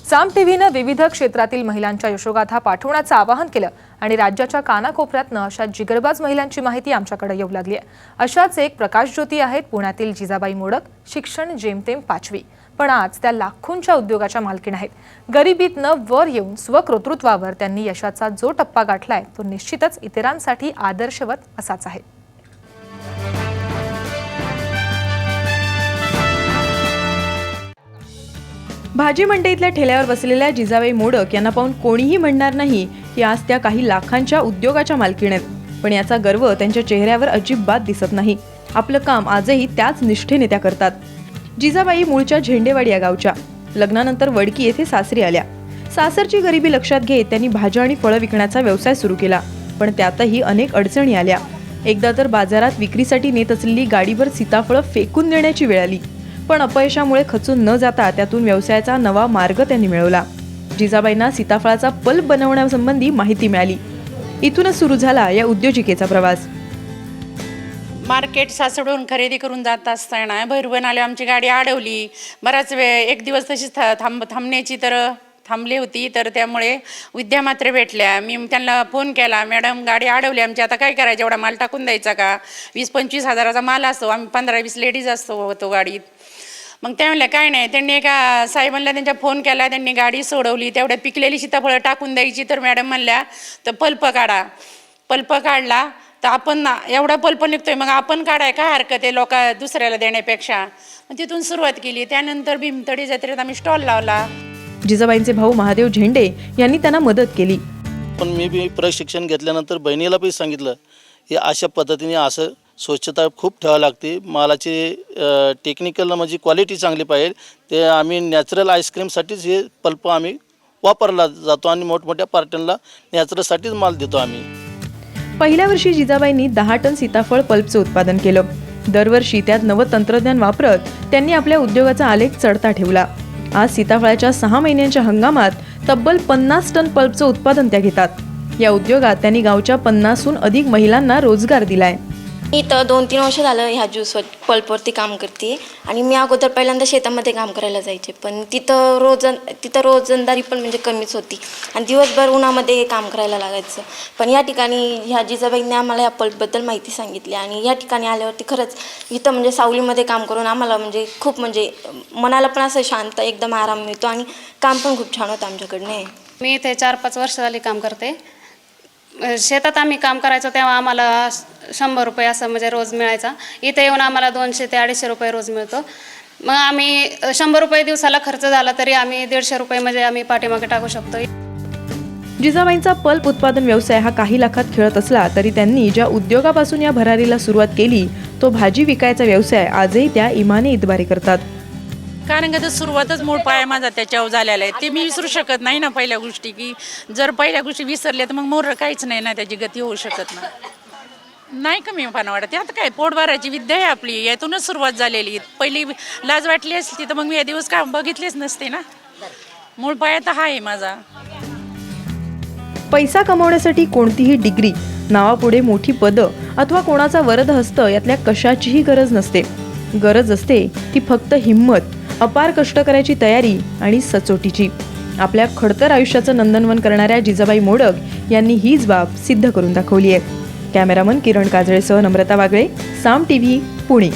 साम टीव्हीनं विविध क्षेत्रातील महिलांच्या यशोगाथा पाठवण्याचं आवाहन केलं आणि राज्याच्या कानाकोपऱ्यातनं अशा जिगरबाज महिलांची माहिती आमच्याकडे येऊ लागली आहे। अशाच एक प्रकाश ज्योती आहेत पुण्यातील जिजाबाई मोडक। शिक्षण जेमतेम 5वी, पण आज त्या लाखोंच्या उद्योगाच्या मालकीण आहेत। गरिबीतनं वर येऊन स्वकर्तृत्वावर त्यांनी यशाचा जो टप्पा गाठलाय तो निश्चितच इतरांसाठी आदर्शवत असाच आहे। भाजी मंडईतल्या ठेल्यावर बसलेल्या जिजाबाई मोडक यांना पाहून कोणीही म्हणणार नाही की आज त्या काही लाखांच्या उद्योगाच्या मालकीण आहेत। पण याचा गर्व त्यांच्या चेहऱ्यावर अजिबात दिसत नाही। आपलं काम आजही त्याच निष्ठेने त्या करतात। जिजाबाई मूळच्या झेंडेवाडी या गावच्या। लग्नानंतर वडकी येथे सासरी आल्या। सासरची गरिबी लक्षात घेत त्यांनी भाज्या आणि फळं विकण्याचा व्यवसाय सुरू केला, पण त्यातही अनेक अडचणी आल्या। एकदा तर बाजारात विक्रीसाठी नेत असलेली गाडीभर सीताफळं फेकून देण्याची वेळ आली, पण अपयशामुळे खचून न जाता त्यातून व्यवसायाचा नवा मार्ग त्यांनी मिळवला। जिजाबाईंना सीताफळाचा पल्प बनवण्यासंबंधी माहिती मिळाली। इथूनच सुरू झाला या उद्योजिकेचा प्रवास। मार्केट सासडून खरेदी करून जात असताना भैरवन आले, आमची गाडी अडवली। बराच वेळ एक दिवस तशीच थांबण्याची तर थांबली होती, तर त्यामुळे विद्या मात्र भेटल्या। मी त्यांना फोन केला, मॅडम गाडी अडवली आमची, आता काय करायचं, एवढा माल टाकून द्यायचा का? 20-25 हजाराचा माल असतो, आम्ही 15-20 लेडीज असतो गाडीत। मग त्या म्हणल्या काय नाही। त्यांनी एका साहेबांना त्यांच्या फोन केला, त्यांनी गाडी सोडवली। तेवढ्यात पिकलेली सीताफळं टाकून द्यायची, तर मॅडम म्हणल्या तर पल्प काढा। पल्प काढला तर आपण एवढा पल्प निघतोय, मग आपण काढाय काय हरकत आहे दुसऱ्याला देण्यापेक्षा। मग तिथून सुरुवात केली। त्यानंतर भीमतडी जत्रेत आम्ही स्टॉल लावला। जिजाबाईंचे भाऊ महादेव झेंडे यांनी त्यांना मदत केली। पण मी प्रशिक्षण घेतल्यानंतर बहिणीला पण सांगितलं की अशा पद्धतीने असं स्वच्छता खूप ठेवावी लागते। मालाची टेक्निकल म्हणजे क्वालिटी चांगली पाहिजे। ते आम्ही नॅचरल आईस्क्रीमसाठीच हे पल्प आम्ही वापरला जातो आणि मोठमोठ्या पार्ट्यांना नॅचरलसाठीच माल देतो आम्ही। पहिल्या वर्षी जिजाबाईंनी 10 टन सीताफळ पल्पचं उत्पादन केलं। दरवर्षी त्यात नवं तंत्रज्ञान वापरत त्यांनी आपल्या उद्योगाचा आलेख चढता ठेवला। आज सीताफळाच्या 6 महिन्यांच्या हंगामात तब्बल 50 टन पल्पचं उत्पादन त्या घेतात। या उद्योगात त्यांनी गावच्या 50हून अधिक महिलांना रोजगार दिलाय। मी तर 2-3 वर्ष झालं ह्या ज्यूस पल्पवरती काम करते आणि मी अगोदर पहिल्यांदा शेतामध्ये काम करायला जायचे, पण तिथं रोजंदारी पण म्हणजे कमीच होती आणि दिवसभर उन्हामध्ये काम करायला लागायचं। पण या ठिकाणी ह्या जिजाबाईंनी आम्हाला या पल्पबद्दल माहिती सांगितली आणि या ठिकाणी आल्यावरती खरंच इथं म्हणजे सावलीमध्ये काम करून आम्हाला म्हणजे खूप म्हणजे मनाला पण असं शांत एकदम आराम मिळतो आणि काम पण खूप छान होतं आमच्याकडनं। मी इथे 4-5 वर्ष झाली काम करते। शेतात आम्ही काम करायचो तेव्हा आम्हाला 100 रुपये असं म्हणजे रोज मिळायचा। इथे येऊन आम्हाला 200 ते 250 रुपये रोज मिळतो। मग आम्ही 100 रुपये दिवसाला खर्च झाला तरी आम्ही 150 रुपये म्हणजे आम्ही पाठीमागे टाकू शकतो। जिजाबाईंचा पल्प उत्पादन व्यवसाय हा काही लाखात खेळत असला तरी त्यांनी ज्या उद्योगापासून या भरारीला सुरुवात केली तो भाजी विकायचा व्यवसाय आजही त्या इमाने इतबारी करतात। कारण का तर सुरुवातच मूळ पाया माझा त्याच्यावर झालेला आहे, ते मी विसरू शकत नाही ना। पहिल्या गोष्टी की जर पहिल्या गोष्टी विसरल्या तर मग मोर काहीच नाही ना, त्याची गती होऊ शकत नाही कमीपणा वाटत। आता काय पोट भरायची विद्या आहे आपली, यातूनच सुरुवात झालेली। पहिली लाज वाटली असती तर मग मी या दिवस का बघितलेच नसते ना। मूळ पाया तर हा आहे माझा। पैसा कमवण्यासाठी कोणतीही डिग्री, नावापुढे मोठी पदं अथवा कोणाचा वरदहस्त यातल्या कशाचीही गरज नसते। गरज असते ती फक्त हिम्मत, अपार कष्ट करायची तयारी आणि सचोटीची। आपल्या खडतर आयुष्याचं नंदनवन करणाऱ्या जिजाबाई मोडक यांनी हीच बाब सिद्ध करून दाखवली आहे। कॅमेरामन किरण काजळेसह नम्रता वागळे, साम टीव्ही, पुणे।